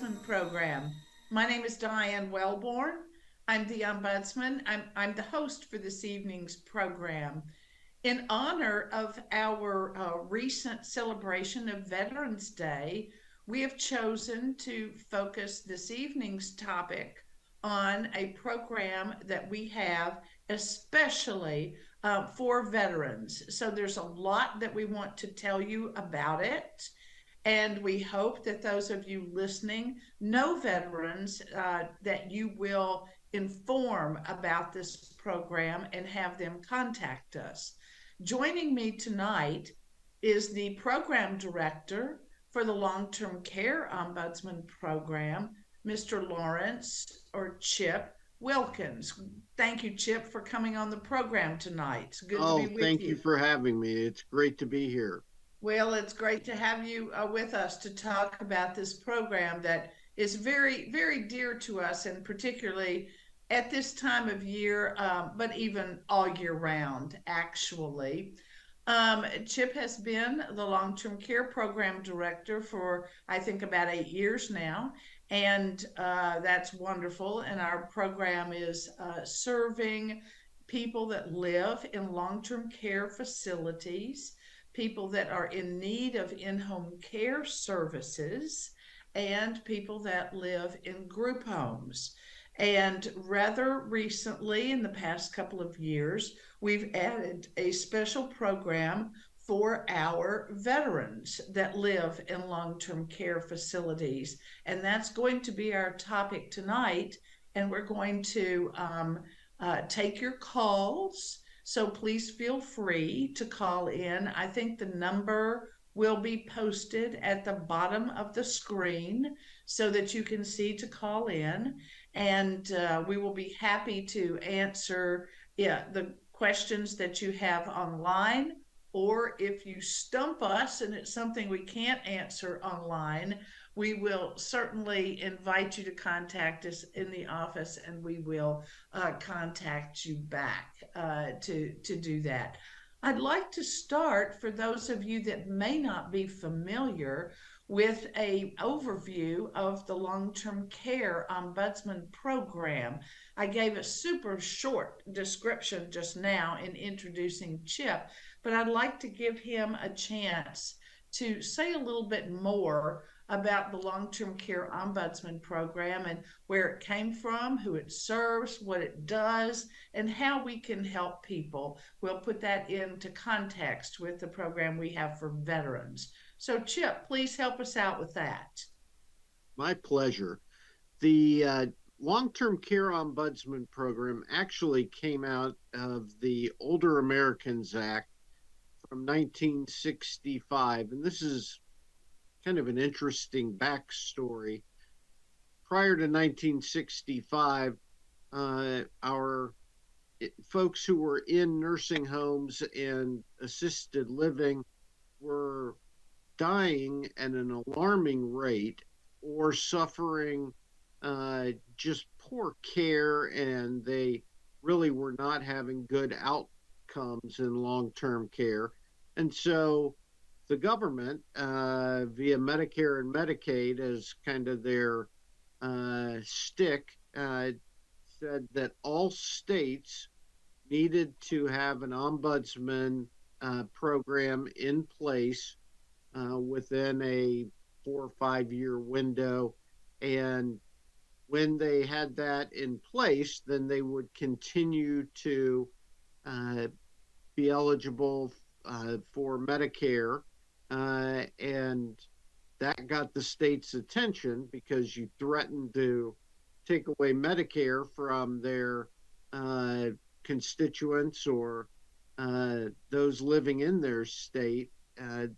Ombudsman program. My name is Diane Welborn. I'm the Ombudsman. I'm the host for this evening's program. In honor of our recent celebration of Veterans Day, we have chosen to focus this evening's topic on a program that we have especially for veterans. So there's a lot that we want to tell you about it. And we hope that those of you listening know veterans, that you will inform about this program and have them contact us. Joining me tonight is the program director for the Long Term Care Ombudsman Program, Mr. Lawrence or Chip Wilkins. Thank you, Chip, for coming on the program tonight. It's good to be Oh, with thank you you. for having me. It's great to be here. Well, it's great to have you with us to talk about this program that is very, very dear to us, and particularly at this time of year, but even all year round, actually. Chip has been the long term care program director for, I think, about 8 years now, and that's wonderful. And our program is serving people that live in long term care facilities, people that are in need of in home care services, and people that live in group homes. And rather recently, in the past couple of years, we've added a special program for our veterans that live in long term care facilities. And that's going to be our topic tonight. And we're going to take your calls. So please feel free to call in. I think the number will be posted at the bottom of the screen so that you can see to call in. And we will be happy to answer, yeah, the questions that you have online. Or if you stump us and it's something we can't answer online, we will certainly invite you to contact us in the office, and we will contact you back to do that. I'd like to start, for those of you that may not be familiar, with a overview of the long-term care ombudsman program. I gave a super short description just now in introducing Chip, but I'd like to give him a chance to say a little bit more about the long-term care ombudsman program and where it came from, who it serves, what it does, and how we can help people. We'll put that into context with the program we have for veterans. So, Chip, please help us out with that. My pleasure. The long term care ombudsman program actually came out of the Older Americans Act from 1965. And this is kind of an interesting backstory. Prior to 1965, our folks who were in nursing homes and assisted living were dying at an alarming rate or suffering just poor care, and they really were not having good outcomes in long term care. And so the government, via Medicare and Medicaid as kind of their stick, said that all states needed to have an ombudsman program in place within a 4 or 5 year window. And when they had that in place, then they would continue to uh, be eligible for Medicare. And that got the state's attention because you threatened to take away Medicare from their uh, constituents or those living in their state.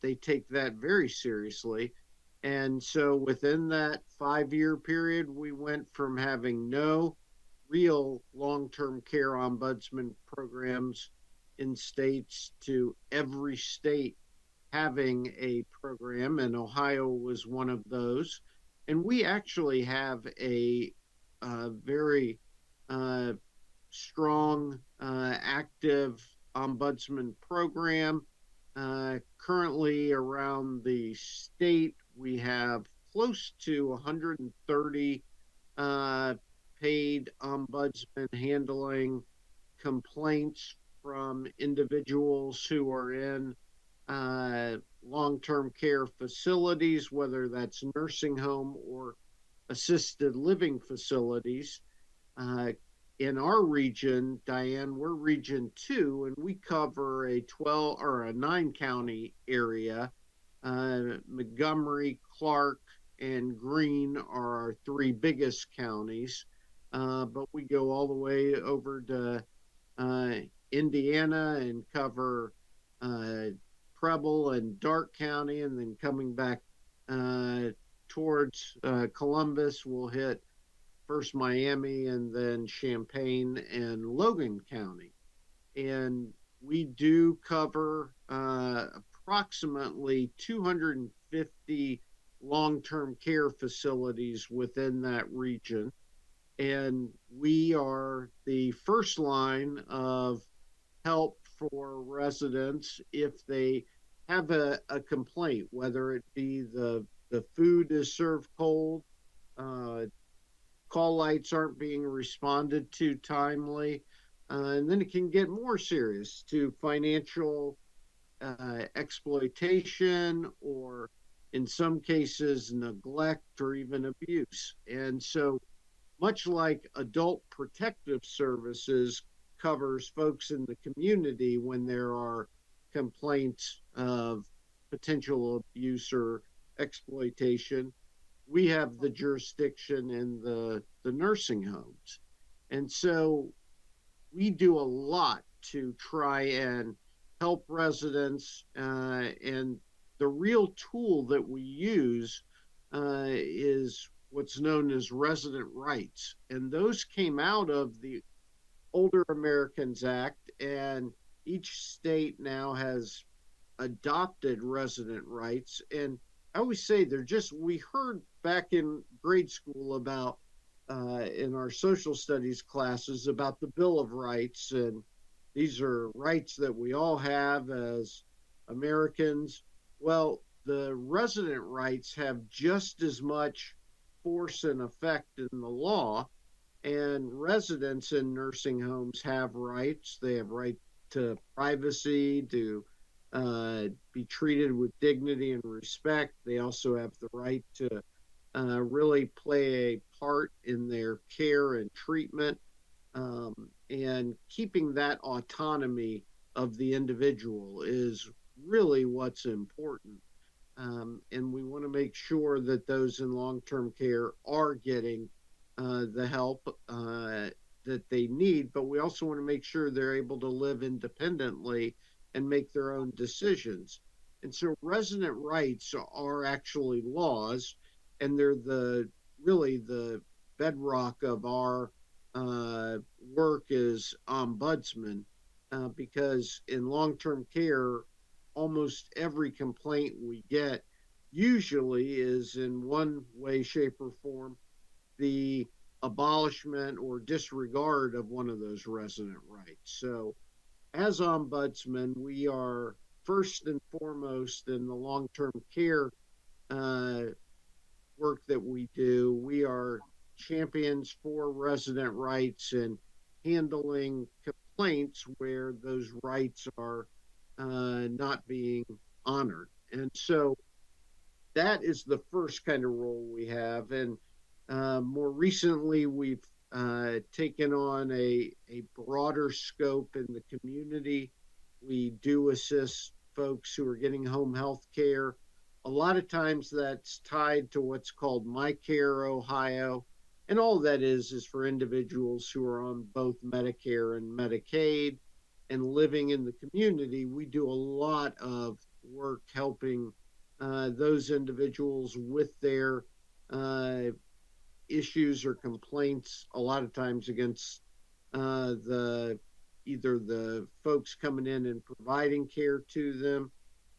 They take that very seriously. And so within that 5 year period, we went from having no real long term care ombudsman programs in states to every state having a program, and Ohio was one of those. And we actually have a very uh, strong, active ombudsman program. Currently, around the state, we have close to 130 uh, paid ombudsmen handling complaints from individuals who are in long-term care facilities, whether that's nursing home or assisted living facilities. Uh, in our region, Diane, we're region 2, and we cover a 12 or a 9 county area. Montgomery, Clark, and Greene are our 3 biggest counties. But we go all the way over to uh, Indiana and cover uh, Preble and Darke County, and then coming back uh, towards Columbus, we'll hit first Miami and then Champaign and Logan County. And we do cover approximately 250 long term care facilities within that region. And we are the first line of help for residents if they have a complaint, whether it be the food is served cold, uh, call lights aren't being responded to timely, and then it can get more serious to financial exploitation or in some cases neglect or even abuse. And so much like adult protective services covers folks in the community when there are complaints of potential abuse or exploitation, we have the jurisdiction in the nursing homes. And so we do a lot to try and help residents. And the real tool that we use is what's known as resident rights. And those came out of the Older Americans Act, and each state now has adopted resident rights. And I always say they're just, we heard back in grade school about, in our social studies classes, about the Bill of Rights. And these are rights that we all have as Americans. Well, the resident rights have just as much force and effect in the law. And residents in nursing homes have rights. They have right to privacy, to be treated with dignity and respect. They also have the right to really play a part in their care and treatment, and keeping that autonomy of the individual is really what's important. And we want to make sure that those in long term care are getting the help that they need, but we also want to make sure they're able to live independently and make their own decisions. And so resident rights are actually laws, and they're really the bedrock of our work as ombudsman, because in long-term care, almost every complaint we get usually is in one way, shape, or form the abolishment or disregard of one of those resident rights. So as ombudsman, we are first and foremost in the long-term care uh, work that we do. We are champions for resident rights and handling complaints where those rights are not being honored. And so that is the first kind of role we have. And more recently, we've taken on a broader scope in the community. We do assist folks who are getting home health care. A lot of times that's tied to what's called My Care Ohio. And all that is for individuals who are on both Medicare and Medicaid and living in the community. We do a lot of work helping those individuals with their issues or complaints, a lot of times against the either the folks coming in and providing care to them,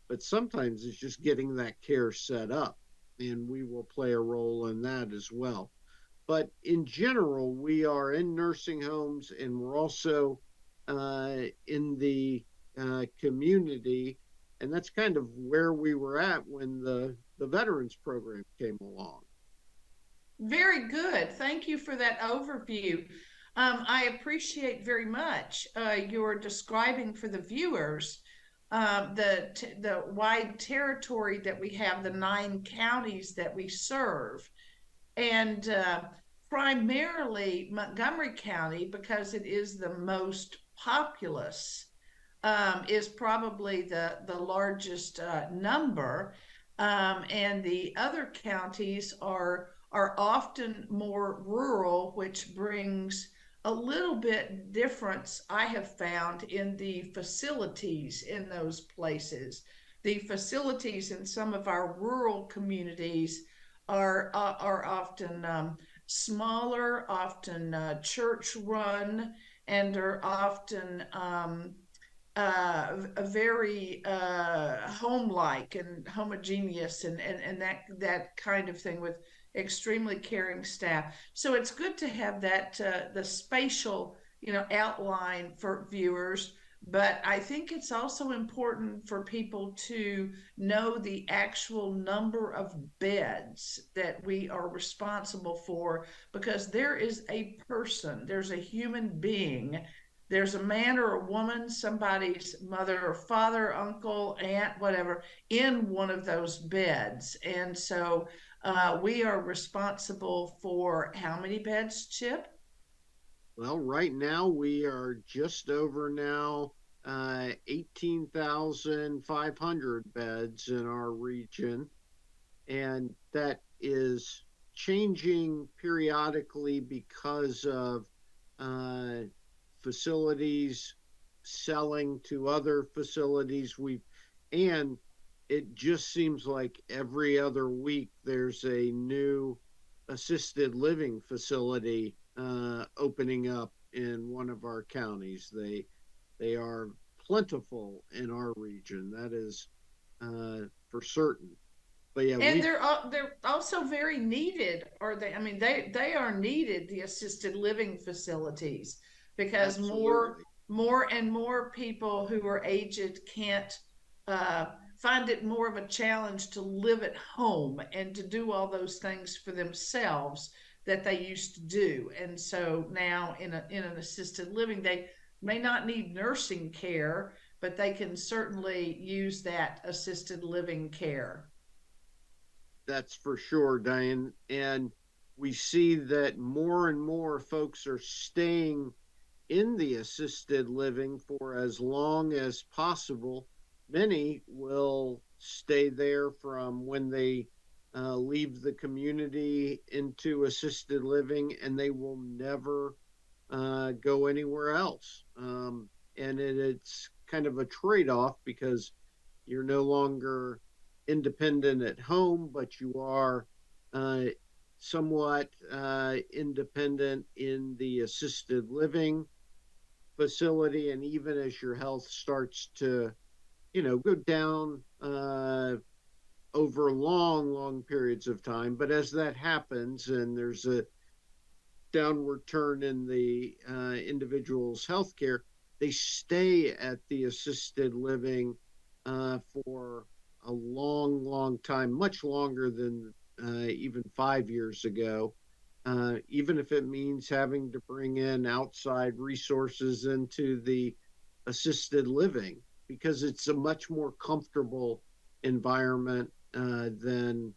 but sometimes it's just getting that care set up, and we will play a role in that as well. But in general, we are in nursing homes, and we're also in the community, and that's kind of where we were at when the the veterans program came along. Very good. Thank you for that overview. I appreciate very much your describing for the viewers the wide territory that we have, the 9 counties that we serve, and primarily Montgomery County, because it is the most populous, is probably the largest number, and the other counties are often more rural, which brings a little bit difference I have found in the facilities in those places. The facilities in some of our rural communities are often smaller, often church run, and are often a very home-like and homogeneous, and that kind of thing, with extremely caring staff. So it's good to have that the spatial, outline for viewers. But I think it's also important for people to know the actual number of beds that we are responsible for, because there is a person, there's a human being, there's a man or a woman, somebody's mother or father, uncle, aunt, whatever, in one of those beds. And so we are responsible for how many beds, Chip? Well, right now we are just over now 18,500 beds in our region, and that is changing periodically because of uh, facilities selling to other facilities. And it just seems like every other week there's a new assisted living facility opening up in one of our counties. They are plentiful in our region. That is for certain. But yeah, And we they're also very needed, or they, I mean, they are needed, the assisted living facilities, because absolutely. more and more people who are aged can't uh, find it more of a challenge to live at home and to do all those things for themselves that they used to do. And so now in an assisted living, they may not need nursing care, but they can certainly use that assisted living care. That's for sure, Diane. And we see that more and more folks are staying in the assisted living for as long as possible. Many will stay there from when they leave the community into assisted living, and they will never go anywhere else. And it's kind of a trade off, because you're no longer independent at home, but you are uh, somewhat independent in the assisted living facility. And even as your health starts to, go down over long periods of time, but as that happens and there's a downward turn in the individual's health care, they stay at the assisted living for a long time, much longer than even 5 years ago, even if it means having to bring in outside resources into the assisted living, because it's a much more comfortable environment than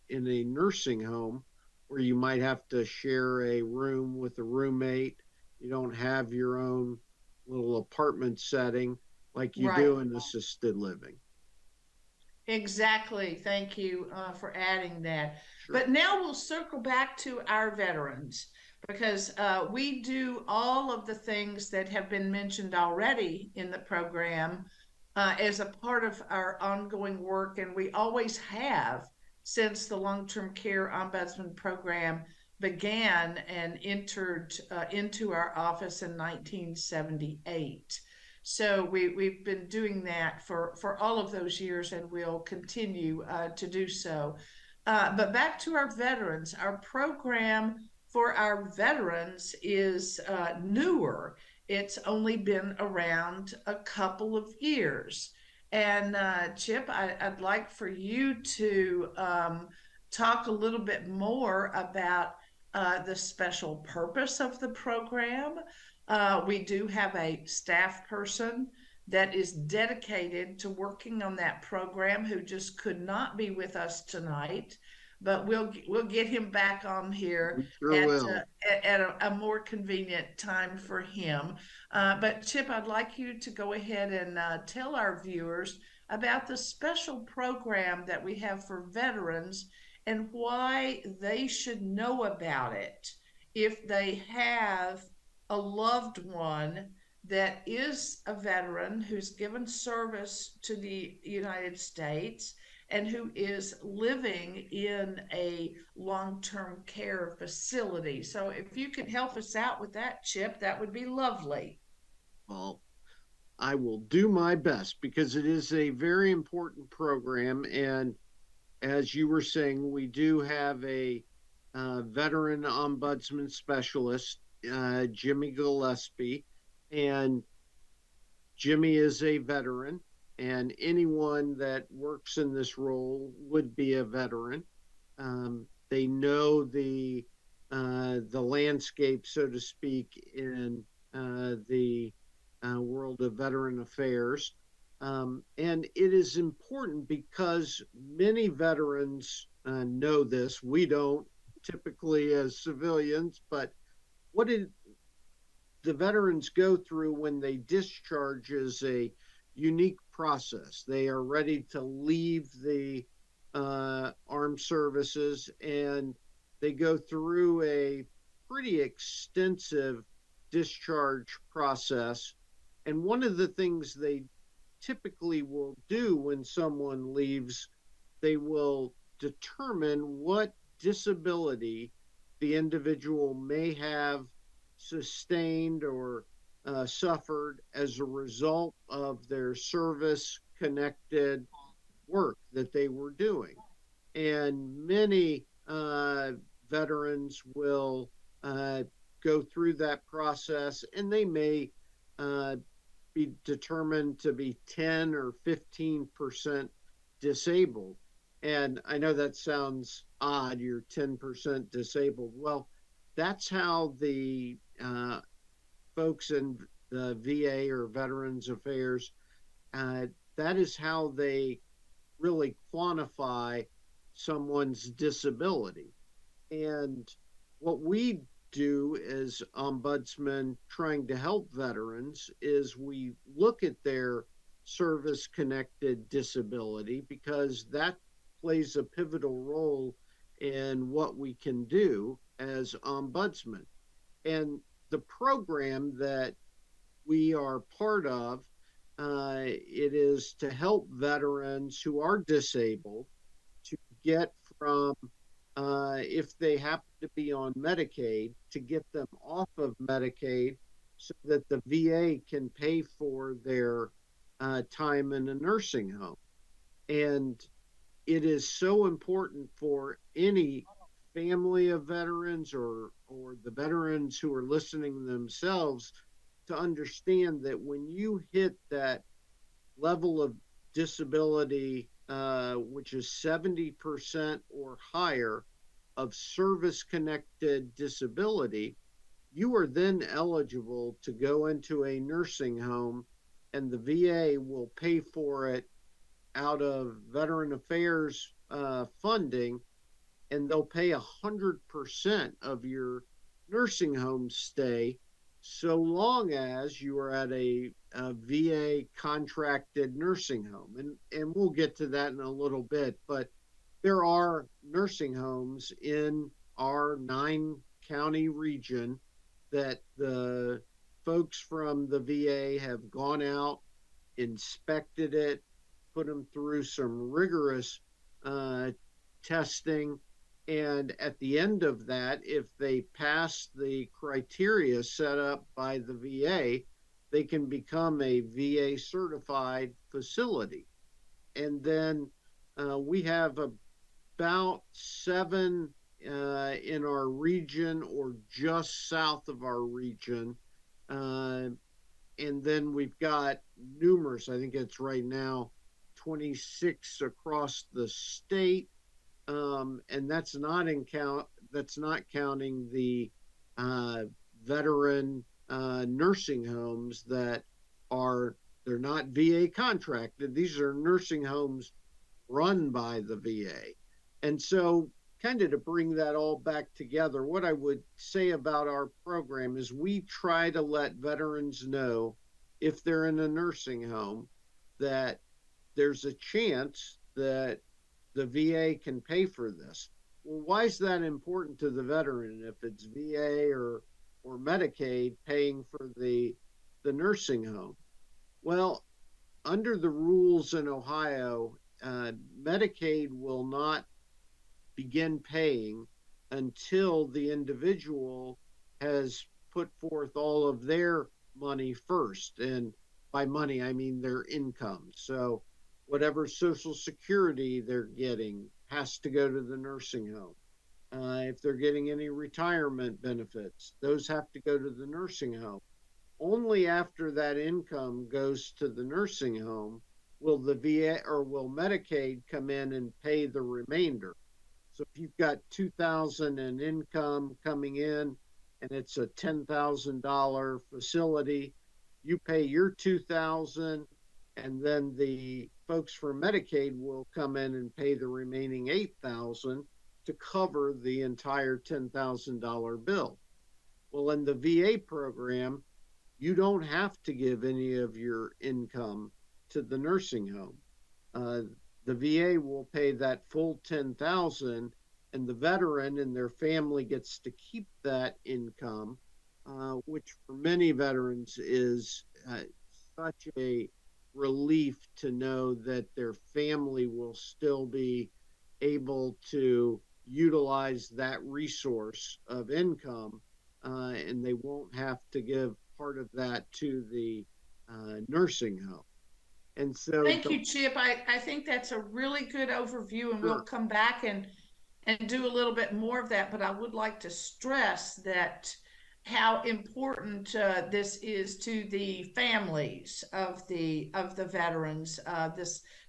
in a nursing home, where you might have to share a room with a roommate. You don't have your own little apartment setting like you Right. do in assisted living. Exactly. Thank you for adding that. Sure. But now we'll circle back to our veterans, because we do all of the things that have been mentioned already in the program as a part of our ongoing work, and we always have since the Long Term Care Ombudsman program began and entered into our office in 1978. So we've been doing that for all of those years, and we'll continue to do so. But back to our veterans, our program for our veterans is newer. It's only been around a couple of years. And Chip, I'd like for you to talk a little bit more about the special purpose of the program. We do have a staff person that is dedicated to working on that program who just could not be with us tonight, but we'll get him back on here We sure will. at a more convenient time for him. But Chip, I'd like you to go ahead and tell our viewers about the special program that we have for veterans and why they should know about it if they have a loved one that is a veteran who's given service to the United States and who is living in a long-term care facility. So if you could help us out with that, Chip, that would be lovely. Well, I will do my best because it is a very important program. And as you were saying, we do have a veteran ombudsman specialist, Jimmy Gillespie, and Jimmy is a veteran, and anyone that works in this role would be a veteran. They know the landscape, so to speak, in the world of veteran affairs. And it is important because many veterans know this. We don't typically as civilians, but what it the veterans go through when they discharge is a unique process. They are ready to leave the armed services and they go through a pretty extensive discharge process. And one of the things they typically will do when someone leaves, they will determine what disability the individual may have sustained or suffered as a result of their service connected work that they were doing. And many veterans will go through that process and they may uh, be determined to be 10 or 15% disabled. And I know that sounds odd, you're 10% disabled. Well, that's how the folks in the VA or Veterans Affairs, uh, that is how they really quantify someone's disability. And what we do as ombudsmen trying to help veterans is we look at their service connected disability because that plays a pivotal role in what we can do as ombudsmen. And the program that we are part of, it is to help veterans who are disabled to get from, if they happen to be on Medicaid, to get them off of Medicaid so that the VA can pay for their time in a nursing home. And it is so important for any family of veterans or the veterans who are listening themselves to understand that when you hit that level of disability, which is 70% or higher of service connected disability, you are then eligible to go into a nursing home and the VA will pay for it out of Veteran Affairs funding, and they'll pay 100% of your nursing home stay so long as you are at a VA contracted nursing home. And we'll get to that in a little bit, but there are nursing homes in our 9 county region that the folks from the VA have gone out, inspected it, put them through some rigorous uh, testing. And at the end of that, if they pass the criteria set up by the VA, they can become a VA certified facility. And then we have about 7 in our region or just south of our region. Uh, and then we've got numerous, I think it's right now 26 across the state, and that's not counting the uh, veteran nursing homes that are they're not VA contracted. These are nursing homes run by the VA. And so, kind of to bring that all back together, what I would say about our program is we try to let veterans know if they're in a nursing home that there's a chance that the VA can pay for this. Well, why is that important to the veteran if it's VA or Medicaid paying for the nursing home? Well, under the rules in Ohio, Medicaid will not begin paying until the individual has put forth all of their money first. And by money, I mean their income. So whatever Social Security they're getting has to go to the nursing home. If they're getting any retirement benefits, those have to go to the nursing home. Only after that income goes to the nursing home will the VA or will Medicaid come in and pay the remainder. So if you've got 2,000 in income coming in and it's a $10,000 facility, you pay your 2,000 and then the folks from Medicaid will come in and pay the remaining 8,000 to cover the entire $10,000 bill. Well, in the VA program, you don't have to give any of your income to the nursing home. Uh, the VA will pay that full 10,000 and the veteran and their family gets to keep that income, which for many veterans is such a relief to know that their family will still be able to utilize that resource of income, and they won't have to give part of that to the nursing home. And so, Thank you, Chip. I think that's a really good overview, and we'll sure, come back and do a little bit more of that. But I would like to stress that how important this is to the families of the veterans.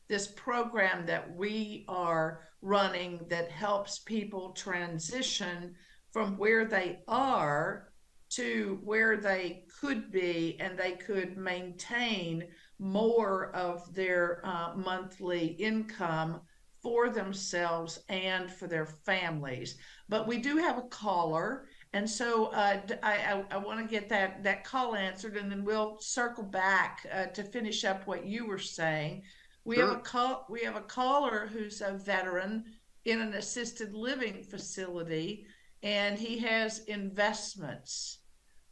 This program that we are running that helps people transition from where they are to where they could be, and they could maintain more of their monthly income for themselves and for their families. But we do have a caller, and so I want to get that call answered, and then we'll circle back to finish up what you were saying. sure. We have a caller who's a veteran in an assisted living facility, and he has investments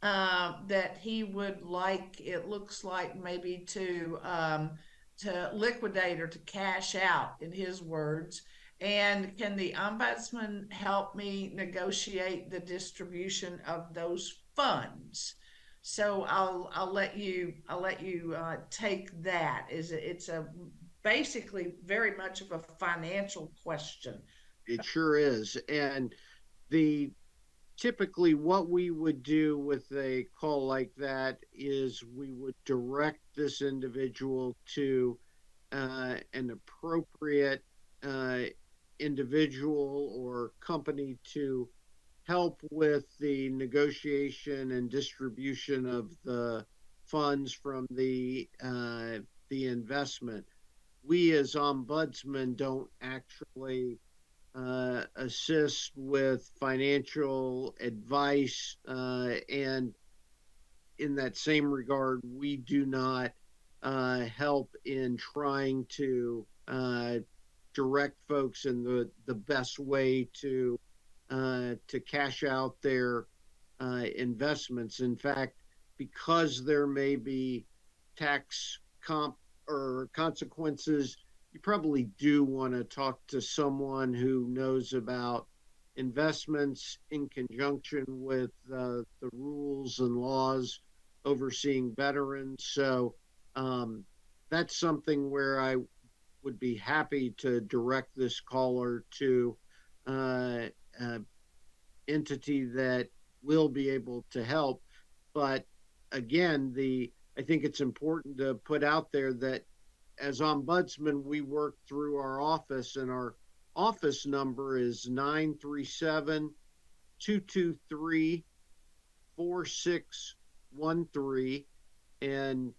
that he would like, it looks like, maybe to liquidate or to cash out, in his words. And can the ombudsman help me negotiate the distribution of those funds? So I'll let you take that. It's a basically very much of a financial question. It sure is. And the typically what we would do with a call like that is we would direct this individual to an appropriate uh, individual or company to help with the negotiation and distribution of the funds from the investment. We as ombudsman don't actually assist with financial advice, and in that same regard, we do not help in trying to direct folks in the best way to cash out their investments. In fact, because there may be tax comp or consequences, you probably do want to talk to someone who knows about investments in conjunction with the rules and laws overseeing veterans. So that's something where I would be happy to direct this caller to uh, uh, entity that will be able to help. But again, the I think it's important to put out there that as ombudsman, we work through our office, and our office number is 937-223-4613. And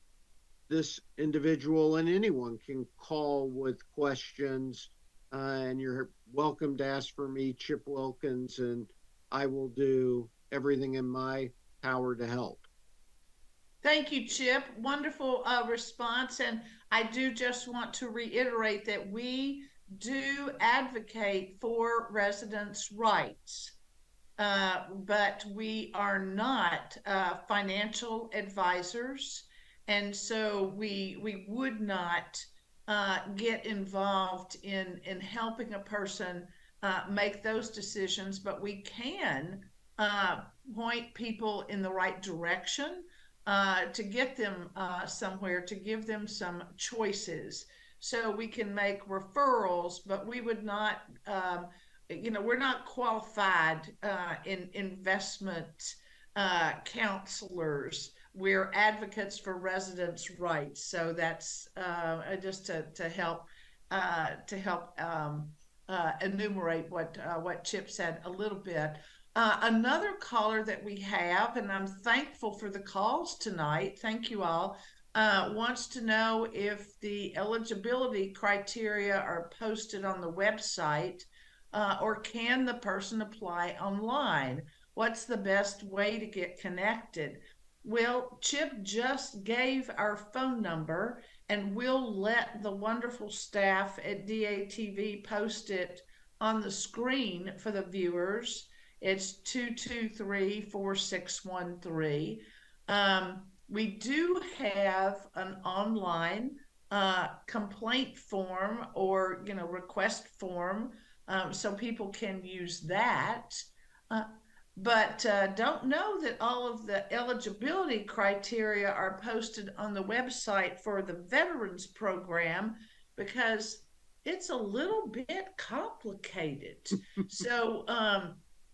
this individual and anyone can call with questions, and you're welcome to ask for me, Chip Wilkins, and I will do everything in my power to help. Thank you, Chip. Wonderful response. And I do just want to reiterate that we do advocate for residents' rights. But we are not financial advisors, and so we would not get involved in helping a person make those decisions. But we can uh, point people in the right direction to get them somewhere, to give them some choices. So we can make referrals, but we would not we're not qualified in investment counselors. We're advocates for residents' rights. So that's just to help enumerate what Chip said a little bit. Another caller that we have, and I'm thankful for the calls tonight. Thank you all. Wants to know if the eligibility criteria are posted on the website, or can the person apply online? What's the best way to get connected? Well, Chip just gave our phone number, and we'll let the wonderful staff at DATV post it on the screen for the viewers. It's 223-4613. We do have an online complaint form, or request form, so people can use that. Uh, but don't know that all of the eligibility criteria are posted on the website for the Veterans Program, because it's a little bit complicated. So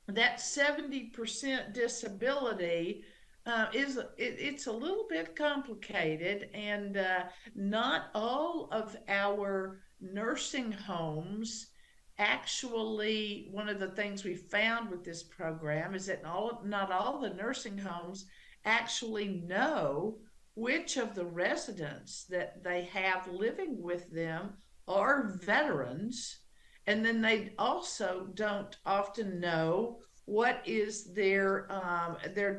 that 70% disability it's a little bit complicated, and not all of our nursing homes actually, one of the things we found with this program is that not all the nursing homes actually know which of the residents that they have living with them are veterans. And then they also don't often know what is their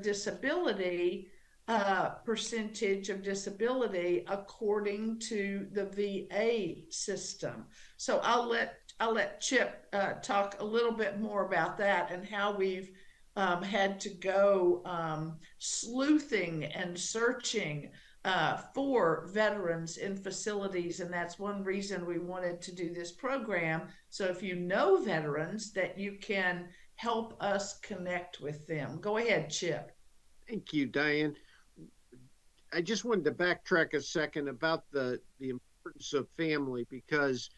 disability, percentage of disability according to the VA system. So I'll let Chip talk a little bit more about that, and how we've had to go sleuthing and searching for veterans in facilities, and that's one reason we wanted to do this program. So if you know veterans, that you can help us connect with them. Go ahead, Chip. Thank you, Diane. I just wanted to backtrack a second about the importance of family, because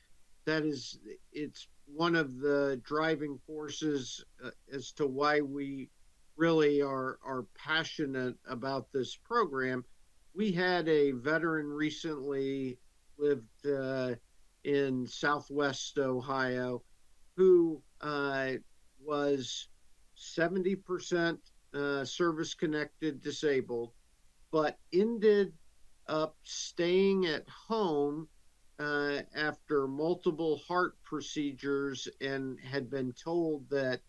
it's one of the driving forces as to why we really are passionate about this program. We had a veteran recently lived in Southwest Ohio who was 70% service connected disabled, but ended up staying at home after multiple heart procedures, and had been told that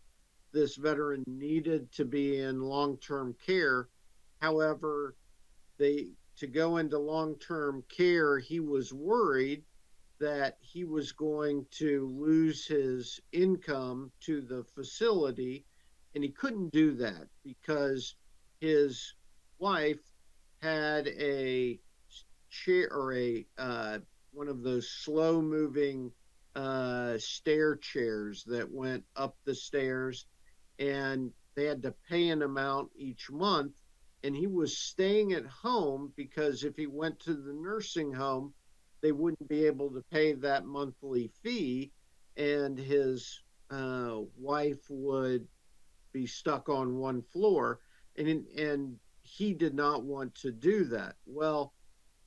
this veteran needed to be in long-term care. However, to go into long-term care, he was worried that he was going to lose his income to the facility, and he couldn't do that because his wife had a chair, or a one of those slow moving stair chairs that went up the stairs, and they had to pay an amount each month. And he was staying at home because if he went to the nursing home, they wouldn't be able to pay that monthly fee, and his wife would be stuck on one floor, and he did not want to do that. Well,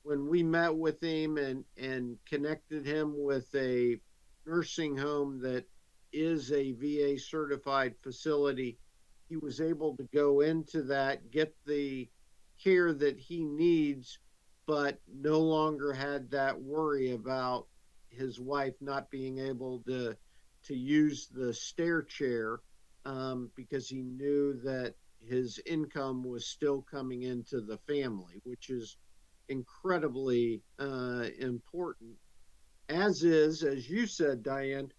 when we met with him and connected him with a nursing home that is a VA certified facility, he was able to go into that, get the care that he needs, but no longer had that worry about his wife not being able to use the stair chair, because he knew that his income was still coming into the family, which is incredibly important. As is, as you said, Diane,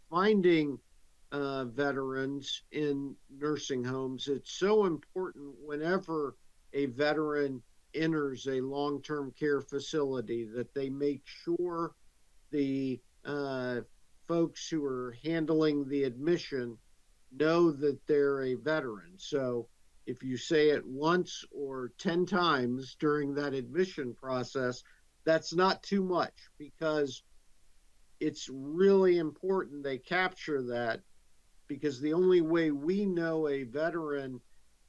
finding veterans in nursing homes. It's so important whenever a veteran enters a long term care facility that they make sure the folks who are handling the admission know that they're a veteran. So if you say it once or 10 times during that admission process, that's not too much, because it's really important they capture that, because the only way we know a veteran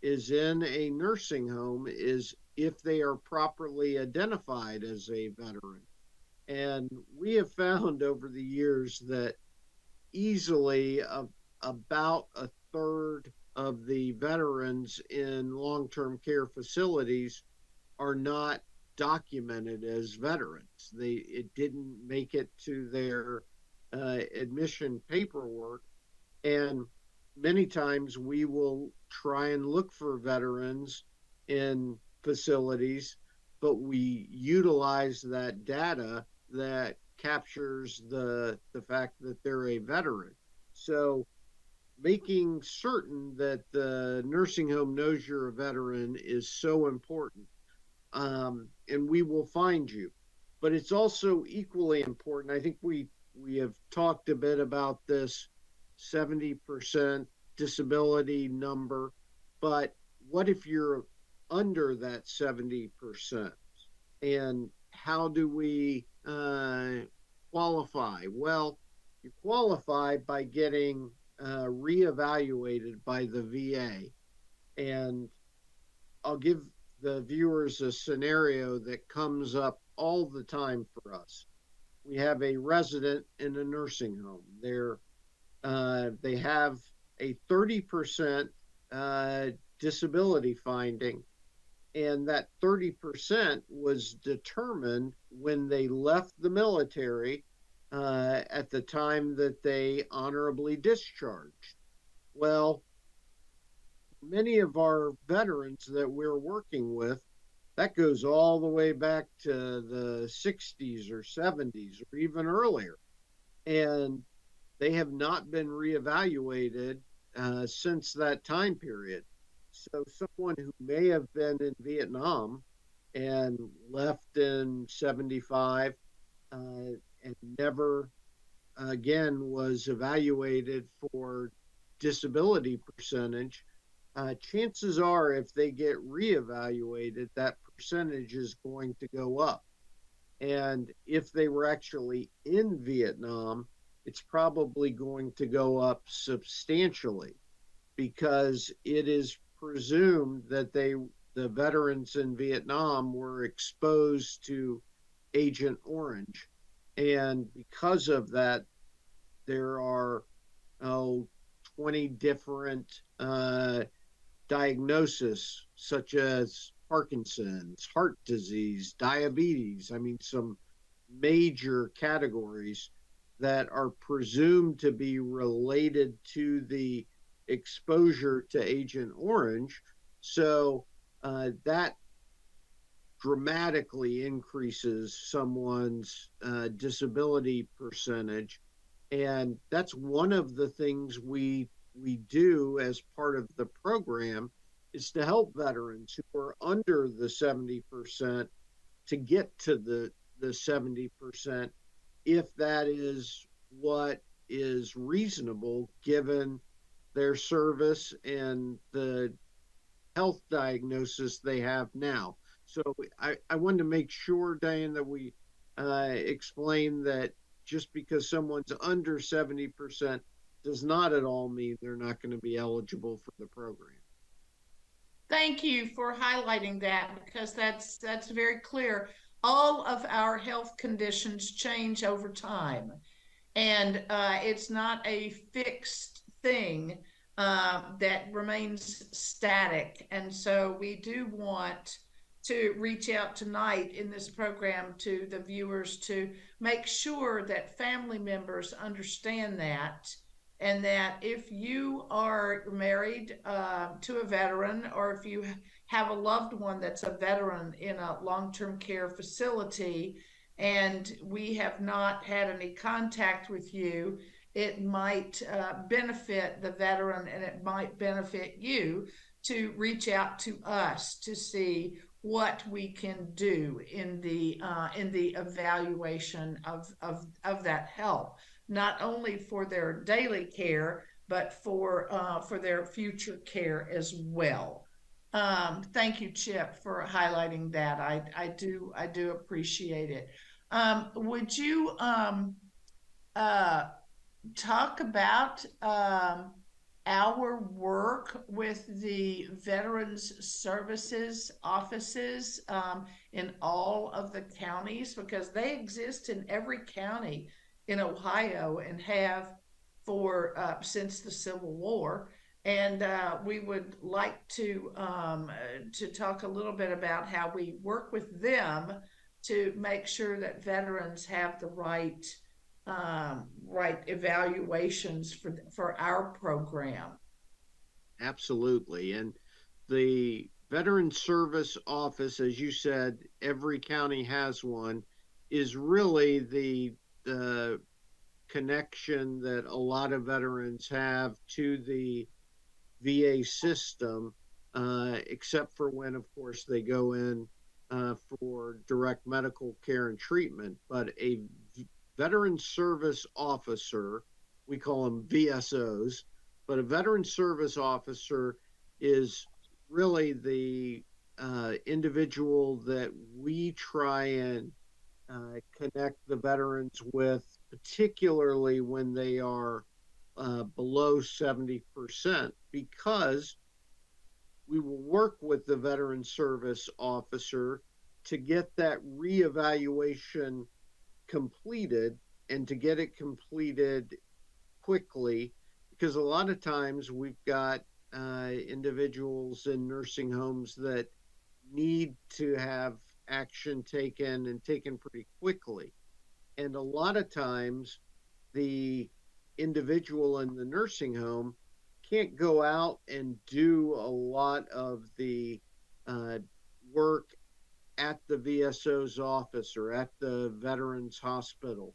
is in a nursing home is if they are properly identified as a veteran. And we have found over the years that easily about a third of the veterans in long term care facilities are not documented as veterans. It didn't make it to their admission paperwork, and many times we will try and look for veterans in facilities, but we utilize that data that captures the fact that they're a veteran. So making certain that the nursing home knows you're a veteran is so important, and we will find you. But it's also equally important. I think we have talked a bit about this 70% disability number, but what if you're under that 70%? And how do we qualify? Well, you qualify by getting reevaluated by the VA. And I'll give the viewers a scenario that comes up all the time for us. We have a resident in a nursing home. They have a 30% disability finding, and that 30% was determined when they left the military at the time that they honorably discharged. Well, many of our veterans that we're working with, that goes all the way back to the 60s or 70s or even earlier. And they have not been reevaluated since that time period. So, someone who may have been in Vietnam and left in 75 and never again was evaluated for disability percentage, chances are if they get reevaluated, that percentage is going to go up. And if they were actually in Vietnam, it's probably going to go up substantially, because it is presumed that the veterans in Vietnam were exposed to Agent Orange. And because of that, there are, oh, 20 different diagnoses, such as Parkinson's, heart disease, diabetes. I mean, some major categories that are presumed to be related to the exposure to Agent Orange. So that dramatically increases someone's disability percentage. And that's one of the things we do as part of the program, is to help veterans who are under the 70% to get to the 70%, if that is what is reasonable given their service and the health diagnosis they have now. So I wanted to make sure, Diane, that we explain that just because someone's under 70% does not at all mean they're not going to be eligible for the program. Thank you for highlighting that, because that's very clear. all of our health conditions change over time, and it's not a fixed thing that remains static. And so we do want to reach out tonight in this program to the viewers to make sure that family members understand that, and that if you are married to a veteran, or if you have a loved one that's a veteran in a long-term care facility, and we have not had any contact with you, it might benefit the veteran, and it might benefit you to reach out to us to see what we can do in the evaluation of that help, not only for their daily care, but for their future care as well. Thank you, Chip, for highlighting that. I do appreciate it. Would you uh, talk about our work with the Veterans Services offices in all of the counties, because they exist in every county in Ohio and have for since the Civil War. And we would like to talk a little bit about how we work with them to make sure that veterans have the right evaluations for our program. Absolutely. And the Veteran Service Office, as you said, every county has one, is really the connection that a lot of veterans have to the VA system, except for when, of course, they go in for direct medical care and treatment. But a veteran service officer, we call them VSOs, but a veteran service officer is really the individual that we try and connect the veterans with, particularly when they are below 70%, because we will work with the veteran service officer to get that reevaluation completed, and to get it completed quickly, because a lot of times we've got individuals in nursing homes that need to have action taken, and taken pretty quickly. And a lot of times the individual in the nursing home can't go out and do a lot of the uh, work at the VSO's office or at the veterans hospital.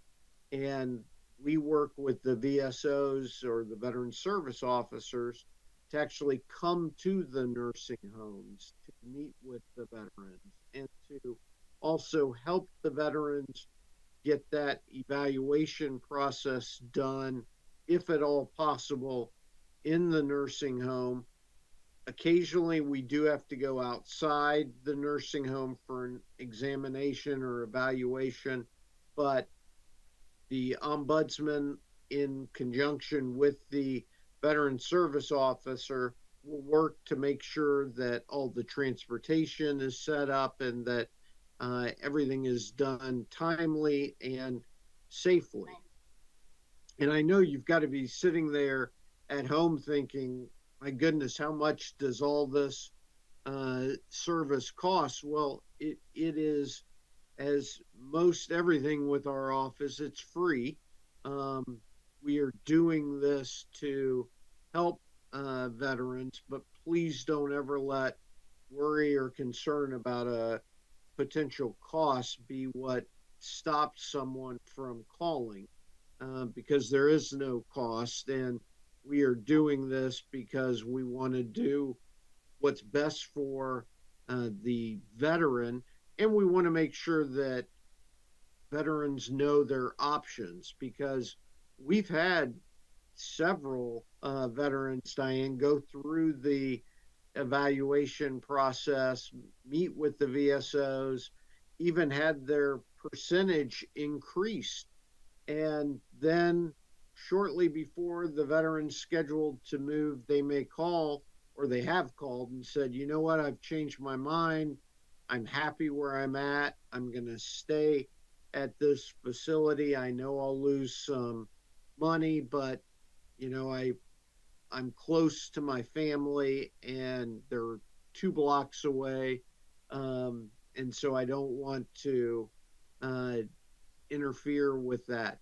And we work with the VSOs, or the veteran service officers, to actually come to the nursing homes to meet with the veterans, and to also help the veterans get that evaluation process done, if at all possible, in the nursing home. Occasionally, we do have to go outside the nursing home for an examination or evaluation, but the ombudsman, in conjunction with the veteran service officer, will work to make sure that all the transportation is set up, and that everything is done timely and safely. And I know you've got to be sitting there at home thinking, my goodness, how much does all this service cost? Well, it is, as most everything with our office, it's free. Um, we are doing this to help veterans, but please don't ever let worry or concern about a potential cost be what stops someone from calling, because there is no cost. And we are doing this because we want to do what's best for the veteran, and we want to make sure that veterans know their options, because we've had several veterans, Diane, go through the evaluation process, meet with the VSOs, even had their percentage increased. And then shortly before the veteran's scheduled to move, they may call, or they have called and said, you know what, I've changed my mind. I'm happy where I'm at. I'm going to stay at this facility. I know I'll lose some money, but you know, I'm close to my family and they're 2 blocks away. And so I don't want to uh, interfere with that.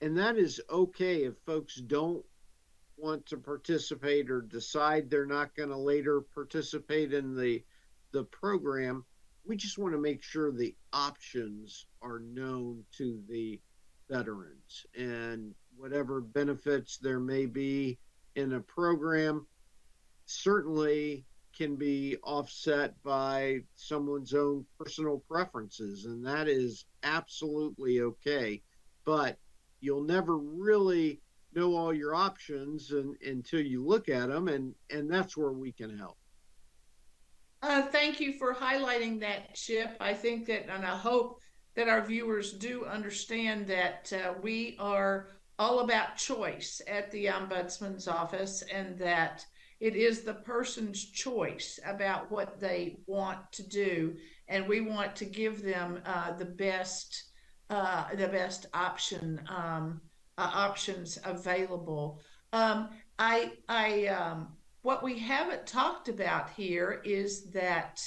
And that is okay if folks don't want to participate or decide they're not going to later participate in the program. We just want to make sure the options are known to the veterans, and whatever benefits there may be in a program certainly can be offset by someone's own personal preferences, and that is absolutely okay. But you'll never really know all your options until you look at them, and that's where we can help. Thank you for highlighting that, Chip. I think that, and I hope that our viewers do understand that we are all about choice at the Ombudsman's office, and that it is the person's choice about what they want to do, and we want to give them the best options available. Um, I what we haven't talked about here is that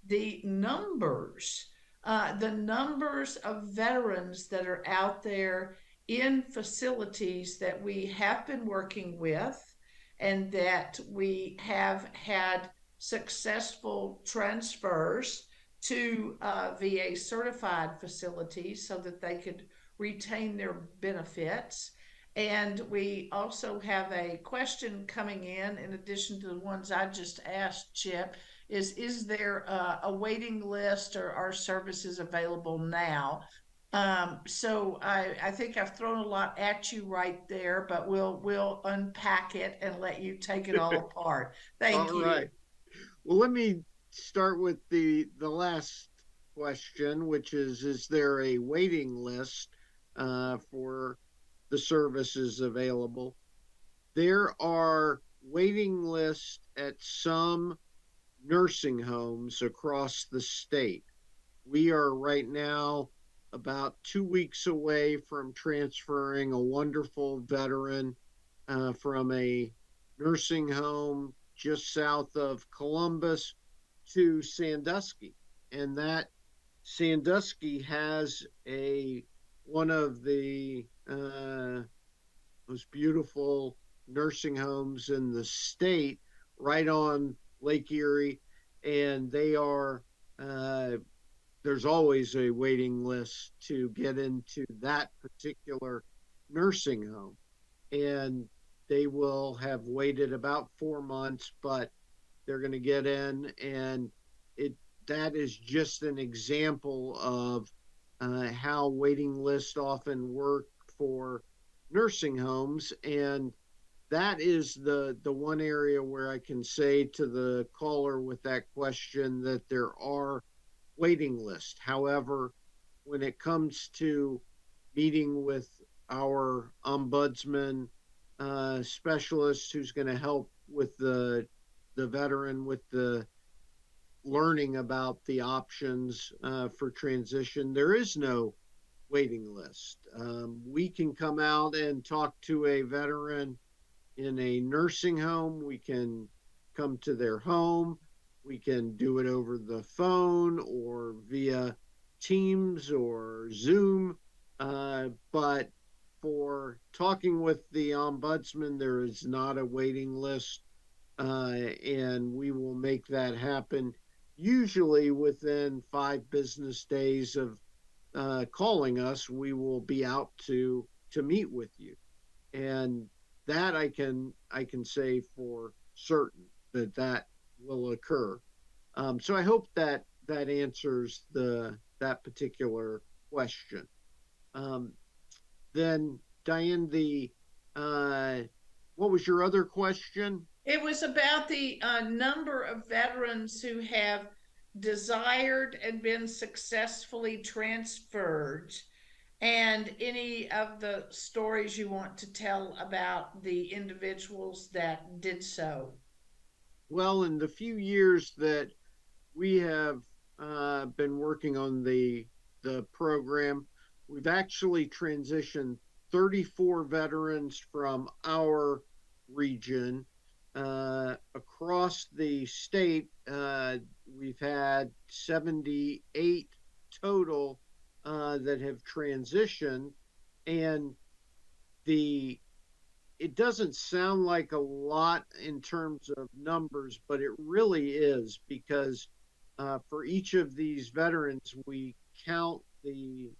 the numbers of veterans that are out there in facilities that we have been working with and that we have had successful transfers to VA certified facilities so that they could retain their benefits. And we also have a question coming in addition to the ones I just asked, Chip, is there a waiting list or are services available now? So I think I've thrown a lot at you right there, but we'll unpack it and let you take it all apart. All Thank you. right. Well, let me start with the last question, which is there a waiting list for the services available? There are waiting lists at some nursing homes across the state. We are right now about 2 weeks away from transferring a wonderful veteran from a nursing home just south of Columbus to Sandusky. And that Sandusky has a one of the most beautiful nursing homes in the state right on Lake Erie. And they are there's always a waiting list to get into that particular nursing home. And they will have waited about 4 months, but they're going to get in. And it that is just an example of how waiting lists often work for nursing homes. And that is the one area where I can say to the caller with that question that there are waiting lists. However, when it comes to meeting with our ombudsman specialist who's going to help with the veteran with the learning about the options for transition, there is no waiting list. We can come out and talk to a veteran in a nursing home. We can come to their home. We can do it over the phone or via Teams or Zoom. But for talking with the ombudsman, there is not a waiting list, and we will make that happen usually within 5 business days of calling us. We will be out to meet with you, and that I can say for certain that that will occur. So I hope that that answers the that particular question. Um, then Diane, the uh, what was your other question? It was about the number of veterans who have desired and been successfully transferred, and any of the stories you want to tell about the individuals that did so. Well, in the few years that we have been working on the program. We've actually transitioned 34 veterans from our region across the state. We've had 78 total that have transitioned, and the it doesn't sound like a lot in terms of numbers, but it really is because for each of these veterans, we count the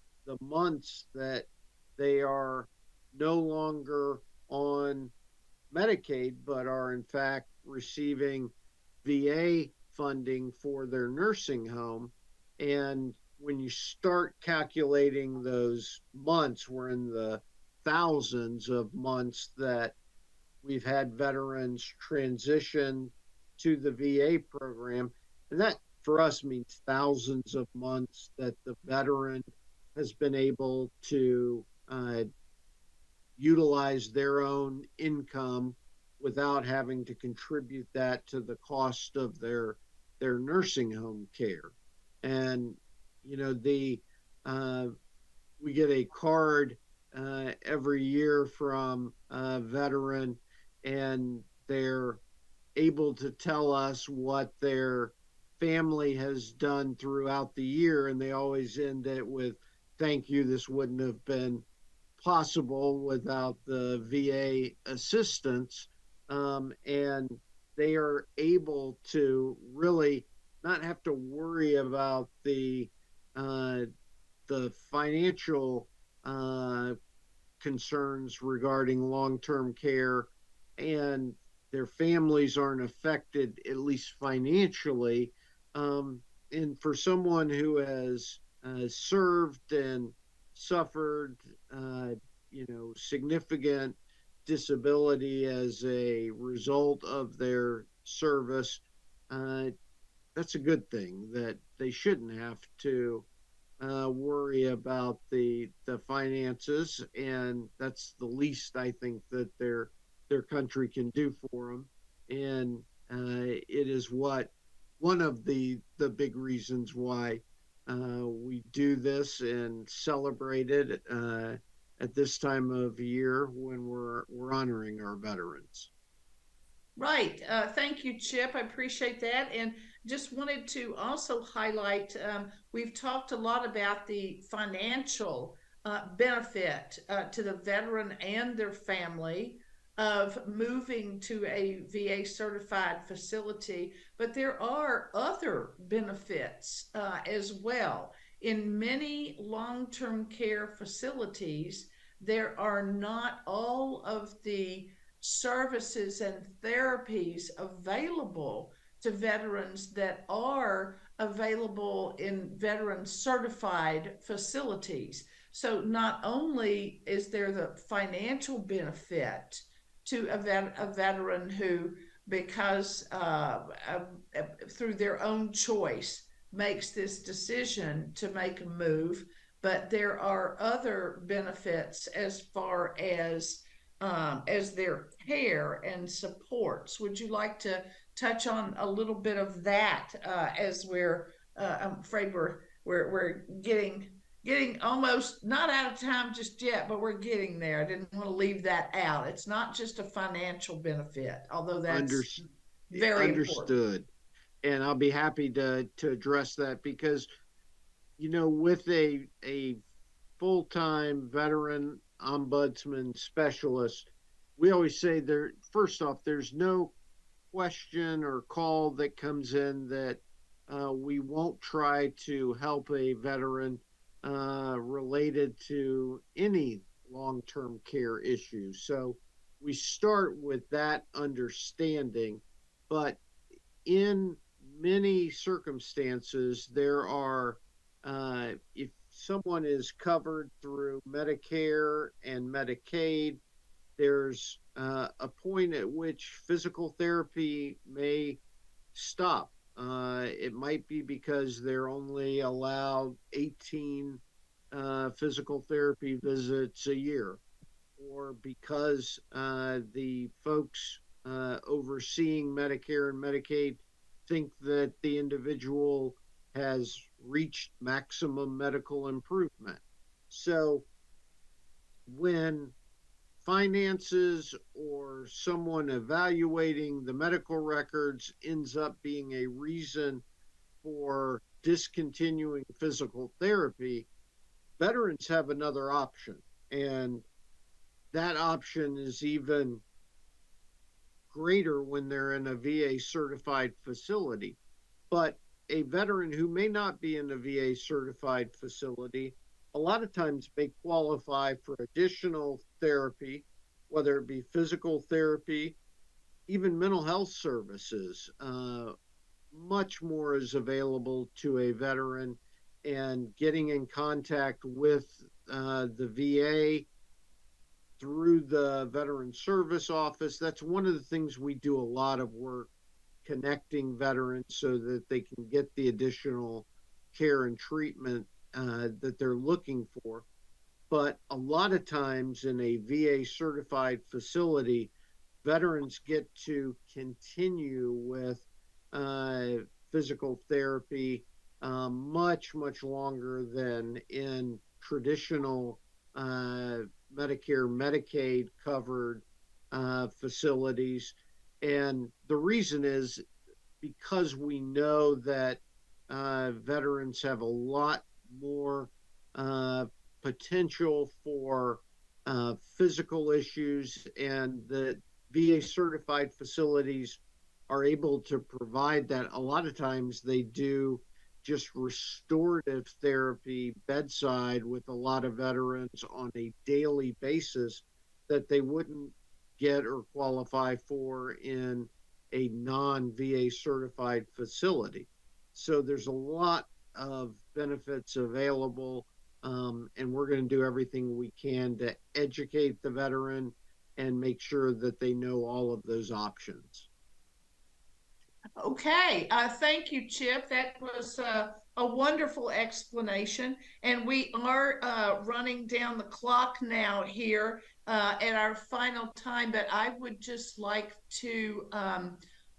months that they are no longer on Medicaid, but are in fact receiving VA funding for their nursing home. And when you start calculating those months, we're in the thousands of months that we've had veterans transition to the VA program. And that for us means thousands of months that the veteran has been able to utilize their own income without having to contribute that to the cost of their nursing home care. And you know the uh, we get a card every year from a veteran, and they're able to tell us what their family has done throughout the year, and they always end it with "Thank you. This wouldn't have been possible without the VA assistance," and they are able to really not have to worry about uh, the financial uh, concerns regarding long term care, and their families aren't affected, at least financially. Um, and for someone who has served and suffered, uh, significant disability as a result of their service, uh, that's a good thing that they shouldn't have to worry about the finances, and that's the least I think that their country can do for them. And it is what one of the big reasons why we do this and celebrate it at this time of year when we're honoring our veterans. Right. Thank you, Chip. I appreciate that. And just wanted to also highlight we've talked a lot about the financial benefit to the veteran and their family of moving to a VA certified facility, but there are other benefits as well. In many long term care facilities, there are not all of the services and therapies available to veterans that are available in veteran certified facilities. So not only is there the financial benefit to a veteran who, because through their own choice, makes this decision to make a move, but there are other benefits as far as their care and supports. Would you like to touch on a little bit of that as I'm afraid we're getting almost not out of time just yet, but we're getting there. I didn't want to leave that out. It's not just a financial benefit, although Under, that's very important. Understood. And I'll be happy to address that because with a full time veteran ombudsman specialist, we always say there. First off, there's no question or call that comes in that we won't try to help a veteran related to any long term care issue. So we start with that understanding. But in many circumstances, there are, if someone is covered through Medicare and Medicaid, there's a point at which physical therapy may stop. It might be because they're only allowed 18 physical therapy visits a year, or because the folks overseeing Medicare and Medicaid think that the individual has reached maximum medical improvement. So when finances or someone evaluating the medical records ends up being a reason for discontinuing physical therapy, veterans have another option. And that option is even greater when they're in a VA certified facility. But a veteran who may not be in a VA certified facility a lot of times may qualify for additional therapy, whether it be physical therapy, even mental health services. Much more is available to a veteran, and getting in contact with the VA through the Veteran Service Office. That's one of the things we do a lot of work connecting veterans so that they can get the additional care and treatment that they're looking for. But a lot of times in a VA certified facility, veterans get to continue with uh, physical therapy much longer than in traditional uh, Medicare, Medicaid covered facilities. And the reason is because we know that veterans have a lot more uh, potential for physical issues, and the VA certified facilities are able to provide that. A lot of times they do just restorative therapy bedside with a lot of veterans on a daily basis that they wouldn't get or qualify for in a non VA certified facility. So there's a lot of benefits available, and we're going to do everything we can to educate the veteran and make sure that they know all of those options. Okay, thank you, Chip. That was a wonderful explanation. And we are running down the clock now here at our final time, but I would just like to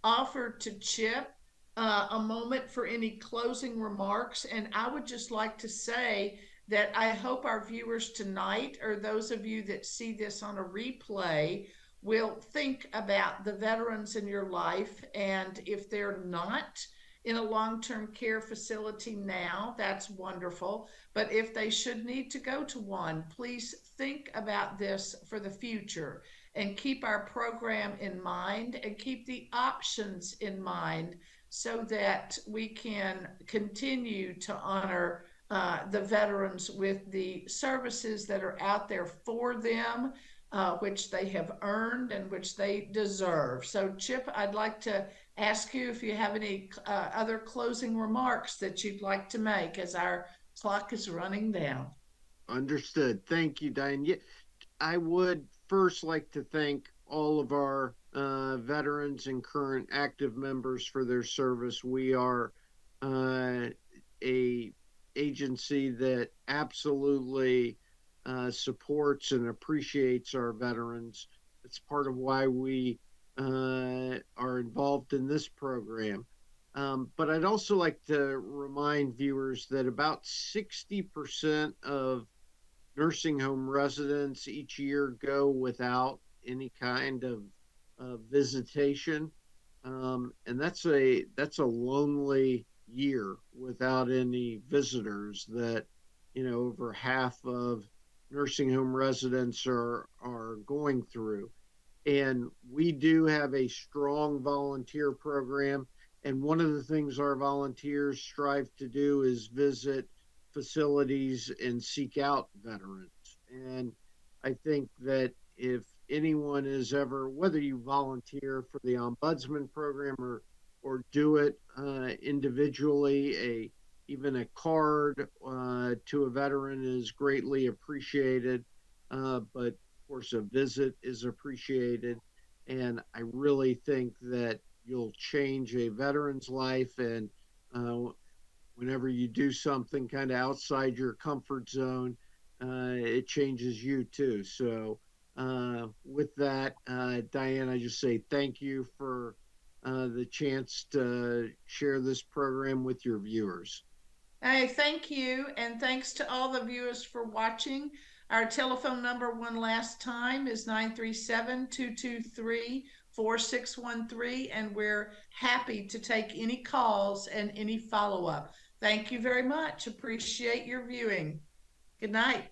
offer to Chip a moment for any closing remarks. And I would just like to say that I hope our viewers tonight, or those of you that see this on a replay, will think about the veterans in your life. And if they're not in a long term care facility now, that's wonderful. But if they should need to go to one, please think about this for the future and keep our program in mind and keep the options in mind so that we can continue to honor the veterans with the services that are out there for them, which they have earned and which they deserve. So, Chip, I'd like to ask you if you have any other closing remarks that you'd like to make as our clock is running down. Understood. Thank you, Diane. Yeah, I would first like to thank all of our veterans and current active members for their service. We are a agency that absolutely supports and appreciates our veterans. It's part of why we are involved in this program. But I'd also like to remind viewers that about 60% of nursing home residents each year go without any kind of visitation, and that's a lonely year without any visitors. That over half of nursing home residents are going through. And we do have a strong volunteer program. And one of the things our volunteers strive to do is visit facilities and seek out veterans. And I think that if anyone is ever, whether you volunteer for the Ombudsman program or do it individually, even a card to a veteran is greatly appreciated. But of course, a visit is appreciated. And I really think that you'll change a veteran's life. And whenever you do something kind of outside your comfort zone, it changes you too. So, with that, Diane, I just say thank you for the chance to share this program with your viewers. Hey, thank you. And thanks to all the viewers for watching. Our telephone number one last time is 937-223-4613. And we're happy to take any calls and any follow-up. Thank you very much. Appreciate your viewing. Good night.